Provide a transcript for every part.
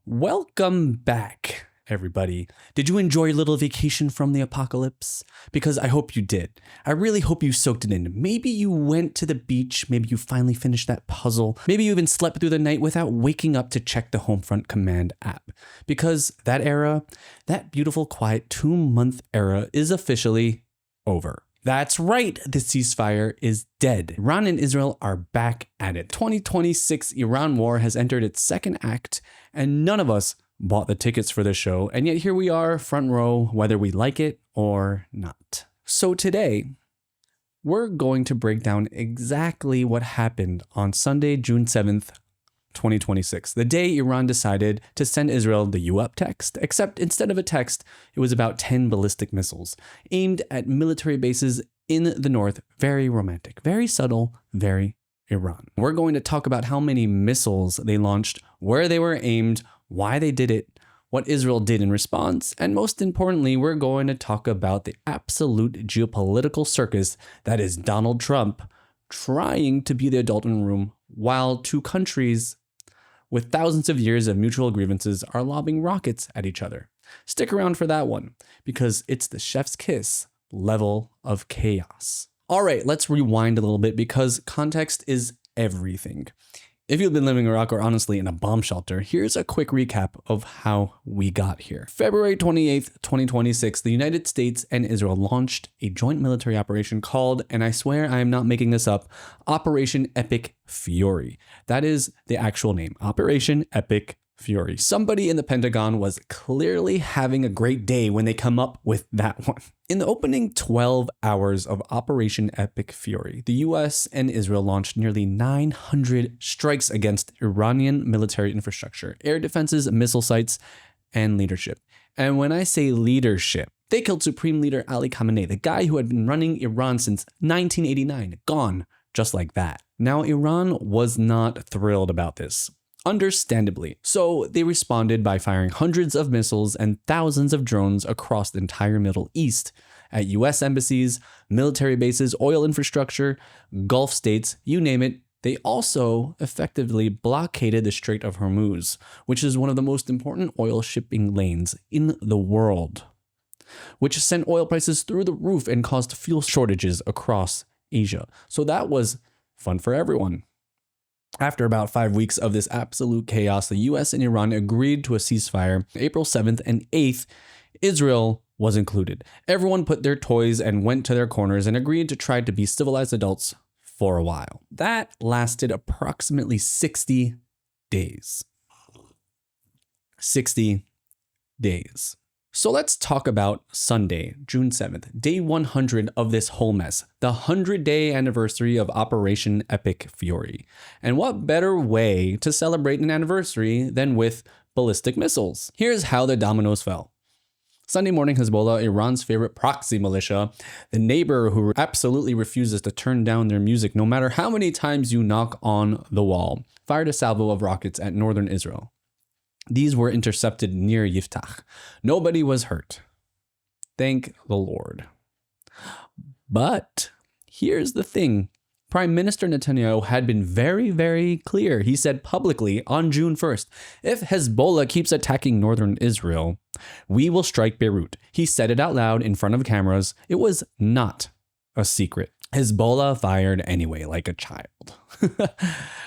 Welcome back, everybody. Did you enjoy your little vacation from the apocalypse? Because I hope you did. I really hope you soaked it in. Maybe you went to the beach. Maybe you finally finished that puzzle. Maybe you even slept through the night without waking up to check the Homefront Command app. Because that era, that beautiful, quiet 2-month era is officially over. That's right, the ceasefire is dead. Iran and Israel are back at it. 2026 Iran war has entered its second act, and none of us bought the tickets for the show, and yet here we are, front row, whether we like it or not. So today, we're going to break down exactly what happened on Sunday, June 7th, 2026, the day Iran decided to send Israel the "you up" text, except instead of a text, it was about 10 ballistic missiles aimed at military bases in the north. Very romantic, very subtle, very Iran. We're going to talk about how many missiles they launched, where they were aimed, why they did it, what Israel did in response, and most importantly, we're going to talk about the absolute geopolitical circus that is Donald Trump trying to be the adult in the room while two countries with thousands of years of mutual grievances are lobbing rockets at each other. Stick around for that one, because it's the chef's kiss level of chaos. All right, let's rewind a little bit because context is everything. If you've been living in Iraq or honestly in a bomb shelter, here's a quick recap of how we got here. February 28th, 2026, the United States and Israel launched a joint military operation called, and I swear I am not making this up, Operation Epic Fury. That is the actual name, Operation Epic Fury. Somebody in the Pentagon was clearly having a great day when they come up with that one. In the opening 12 hours of Operation Epic Fury, the US and Israel launched nearly 900 strikes against Iranian military infrastructure, air defenses, missile sites, and leadership. And when I say leadership, they killed Supreme Leader Ali Khamenei, the guy who had been running Iran since 1989, gone just like that. Now, Iran was not thrilled about this. Understandably. So they responded by firing hundreds of missiles and thousands of drones across the entire Middle East at US embassies, military bases, oil infrastructure, Gulf states, you name it. They also effectively blockaded the Strait of Hormuz, which is one of the most important oil shipping lanes in the world, which sent oil prices through the roof and caused fuel shortages across Asia. So that was fun for everyone. After about 5 weeks of this absolute chaos, the US and Iran agreed to a ceasefire. April 7th and 8th, Israel was included. Everyone put their toys and went to their corners and agreed to try to be civilized adults for a while. That lasted approximately 60 days. 60 days. So let's talk about Sunday, June 7th, day 100 of this whole mess, the 100-day anniversary of Operation Epic Fury. And what better way to celebrate an anniversary than with ballistic missiles? Here's how the dominoes fell. Sunday morning, Hezbollah, Iran's favorite proxy militia, the neighbor who absolutely refuses to turn down their music no matter how many times you knock on the wall, fired a salvo of rockets at northern Israel. These were intercepted near Yiftach. Nobody was hurt. Thank the Lord. But here's the thing. Prime Minister Netanyahu had been very, very clear. He said publicly on June 1st, if Hezbollah keeps attacking northern Israel, we will strike Beirut. He said it out loud in front of cameras. It was not a secret. Hezbollah fired anyway, like a child.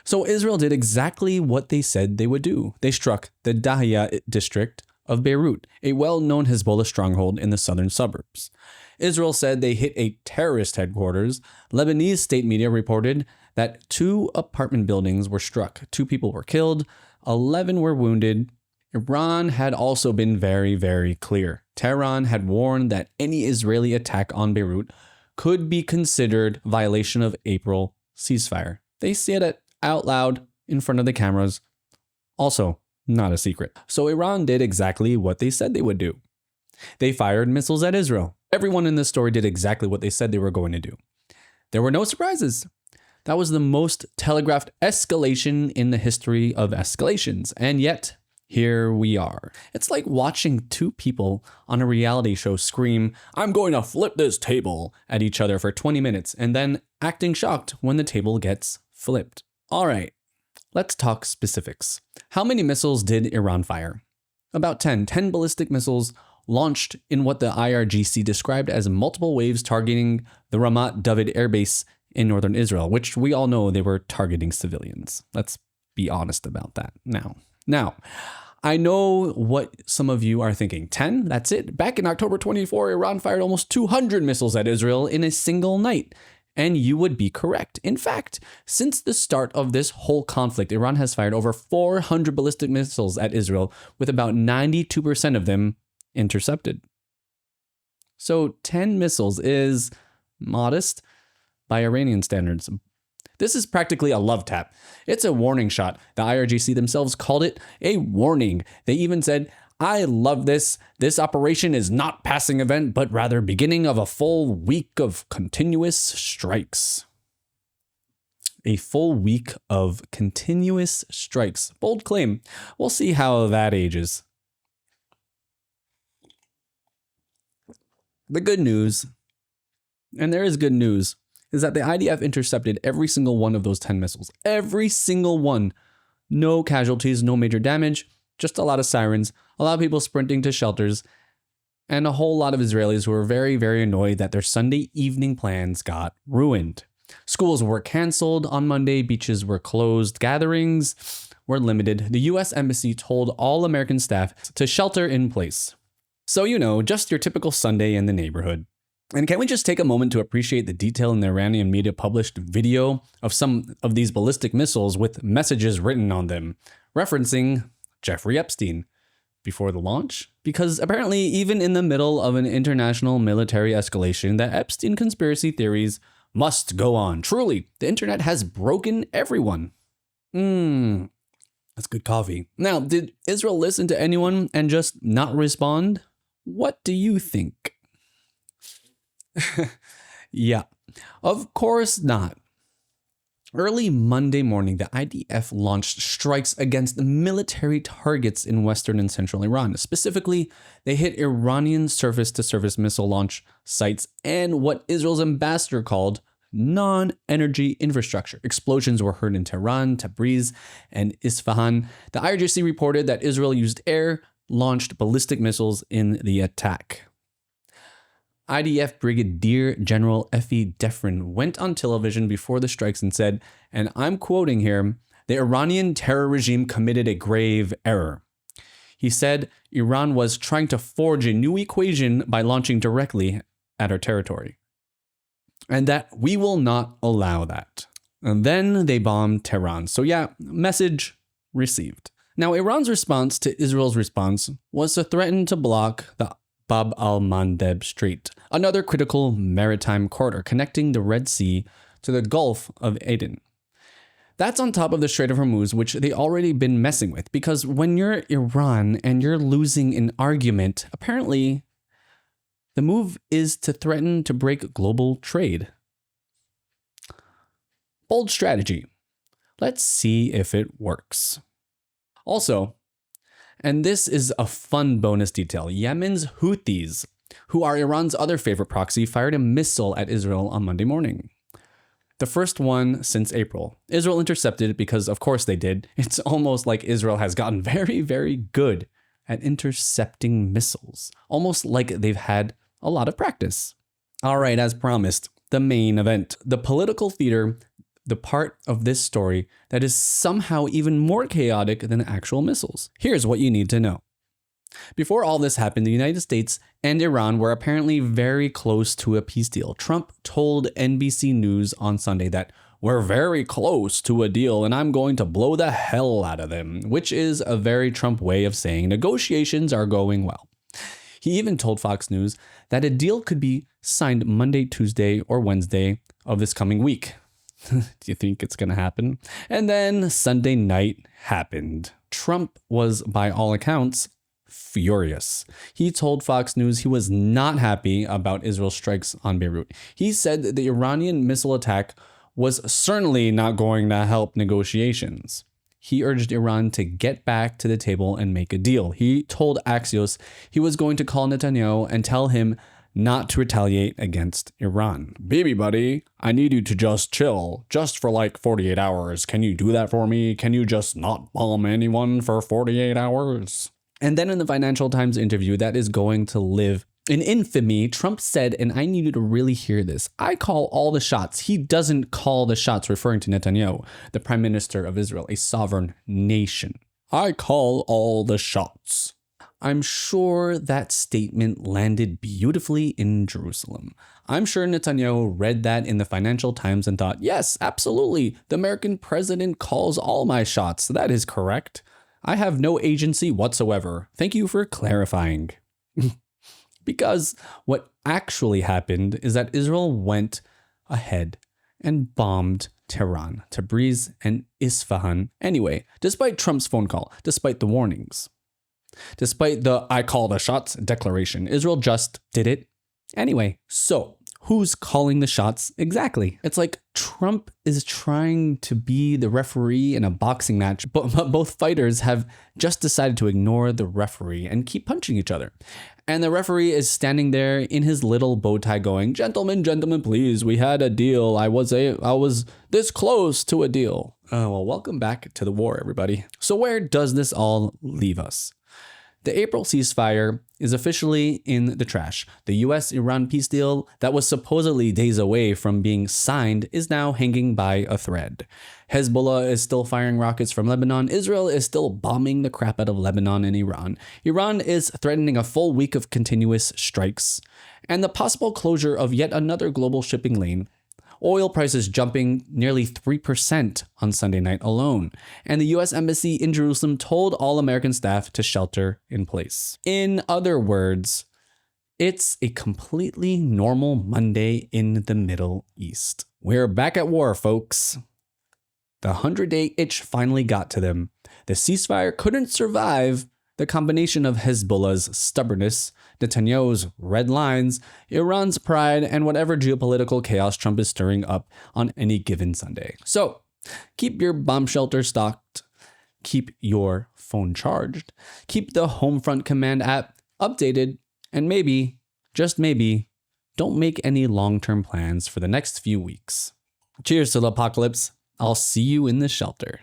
So Israel did exactly what they said they would do. They struck the Dahieh district of Beirut, a well-known Hezbollah stronghold in the southern suburbs. Israel said they hit a terrorist headquarters. Lebanese state media reported that 2 apartment buildings were struck. 2 people were killed, 11 were wounded. Iran had also been very, very clear. Tehran had warned that any Israeli attack on Beirut could be considered violation of April ceasefire. They said it out loud in front of the cameras. Also, not a secret. So Iran did exactly what they said they would do. They fired missiles at Israel. Everyone in this story did exactly what they said they were going to do. There were no surprises. That was the most telegraphed escalation in the history of escalations. And yet, here we are. It's like watching 2 people on a reality show scream, "I'm going to flip this table," at each other for 20 minutes and then acting shocked when the table gets flipped. All right, Let's talk specifics. How many missiles did Iran fire? About 10 ballistic missiles launched in what the IRGC described as multiple waves targeting the Ramat David Airbase in northern Israel, which we all know they were targeting civilians. Let's be honest about that now. I know what some of you are thinking. 10? That's it? Back in October 24, Iran fired almost 200 missiles at Israel in a single night. And you would be correct. In fact, since the start of this whole conflict, Iran has fired over 400 ballistic missiles at Israel, with about 92% of them intercepted. So 10 missiles is modest by Iranian standards. This is practically a love tap. It's a warning shot. The IRGC themselves called it a warning. They even said, "I love this. This operation is not passing event, but rather beginning of a full week of continuous strikes." A full week of continuous strikes. Bold claim. We'll see how that ages. The good news, and there is good news, is that the IDF intercepted every single one of those 10 missiles. Every single one. No casualties, no major damage, just a lot of sirens, a lot of people sprinting to shelters, and a whole lot of Israelis who were very, very annoyed that their Sunday evening plans got ruined. Schools were canceled on Monday, beaches were closed, gatherings were limited. The US Embassy told all American staff to shelter in place. So, just your typical Sunday in the neighborhood. And can we just take a moment to appreciate the detail in the Iranian media published video of some of these ballistic missiles with messages written on them, referencing Jeffrey Epstein before the launch? Because apparently, even in the middle of an international military escalation, the Epstein conspiracy theories must go on. Truly, the internet has broken everyone. That's good coffee. Now, did Israel listen to anyone and just not respond? What do you think? Yeah, of course not. Early Monday morning, the IDF launched strikes against military targets in western and central Iran. Specifically, they hit Iranian surface-to-surface missile launch sites and what Israel's ambassador called non-energy infrastructure. Explosions were heard in Tehran, Tabriz, and Isfahan. The IRGC reported that Israel used air-launched ballistic missiles in the attack. IDF Brigadier General Effie Defrin went on television before the strikes and said, and I'm quoting here, "The Iranian terror regime committed a grave error." He said Iran was trying to forge a new equation by launching directly at our territory, and that we will not allow that. And then they bombed Tehran. So yeah, message received. Now, Iran's response to Israel's response was to threaten to block the Bab al-Mandeb Strait, another critical maritime corridor connecting the Red Sea to the Gulf of Aden. That's on top of the Strait of Hormuz, which they already been messing with, because when you're Iran and you're losing an argument, apparently the move is to threaten to break global trade. Bold strategy. Let's see if it works. Also, and this is a fun bonus detail, Yemen's Houthis, who are Iran's other favorite proxy, fired a missile at Israel on Monday morning. The first one since April. Israel intercepted it because, of course, they did. It's almost like Israel has gotten very, very good at intercepting missiles. Almost like they've had a lot of practice. All right, as promised, the main event. The political theater, the part of this story that is somehow even more chaotic than actual missiles. Here's what you need to know. Before all this happened, the United States and Iran were apparently very close to a peace deal. Trump told NBC News on Sunday that we're very close to a deal and I'm going to blow the hell out of them, which is a very Trump way of saying negotiations are going well. He even told Fox News that a deal could be signed Monday, Tuesday, or Wednesday of this coming week. Do you think it's going to happen? And then Sunday night happened. Trump was, by all accounts, furious. He told Fox News he was not happy about Israel's strikes on Beirut. He said that the Iranian missile attack was certainly not going to help negotiations. He urged Iran to get back to the table and make a deal. He told Axios he was going to call Netanyahu and tell him not to retaliate against Iran. Baby buddy, I need you to just chill, just for like 48 hours. Can you do that for me? Can you just not bomb anyone for 48 hours? And then in the Financial Times interview that is going to live in infamy, Trump said, and I need you to really hear this, I call all the shots. He doesn't call the shots, referring to Netanyahu, the prime minister of Israel, a sovereign nation. I call all the shots. I'm sure that statement landed beautifully in Jerusalem. I'm sure Netanyahu read that in the Financial Times and thought, yes, absolutely, the American president calls all my shots. That is correct. I have no agency whatsoever. Thank you for clarifying. Because what actually happened is that Israel went ahead and bombed Tehran, Tabriz, and Isfahan. Anyway, despite Trump's phone call, despite the warnings, despite the I call the shots declaration, Israel just did it anyway. So who's calling the shots exactly? It's like Trump is trying to be the referee in a boxing match, but both fighters have just decided to ignore the referee and keep punching each other. And the referee is standing there in his little bow tie going, gentlemen, please, we had a deal. I was this close to a deal. Well, welcome back to the war, everybody. So where does this all leave us? The April ceasefire is officially in the trash. The US-Iran peace deal that was supposedly days away from being signed is now hanging by a thread. Hezbollah is still firing rockets from Lebanon. Israel is still bombing the crap out of Lebanon and Iran. Iran is threatening a full week of continuous strikes and the possible closure of yet another global shipping lane. Oil prices jumping nearly 3% on Sunday night alone. And the US Embassy in Jerusalem told all American staff to shelter in place. In other words, it's a completely normal Monday in the Middle East. We're back at war, folks. The 100-day itch finally got to them. The ceasefire couldn't survive the combination of Hezbollah's stubbornness, Netanyahu's red lines, Iran's pride, and whatever geopolitical chaos Trump is stirring up on any given Sunday. So, keep your bomb shelter stocked, keep your phone charged, keep the Homefront Command app updated, and maybe, just maybe, don't make any long-term plans for the next few weeks. Cheers to the apocalypse. I'll see you in the shelter.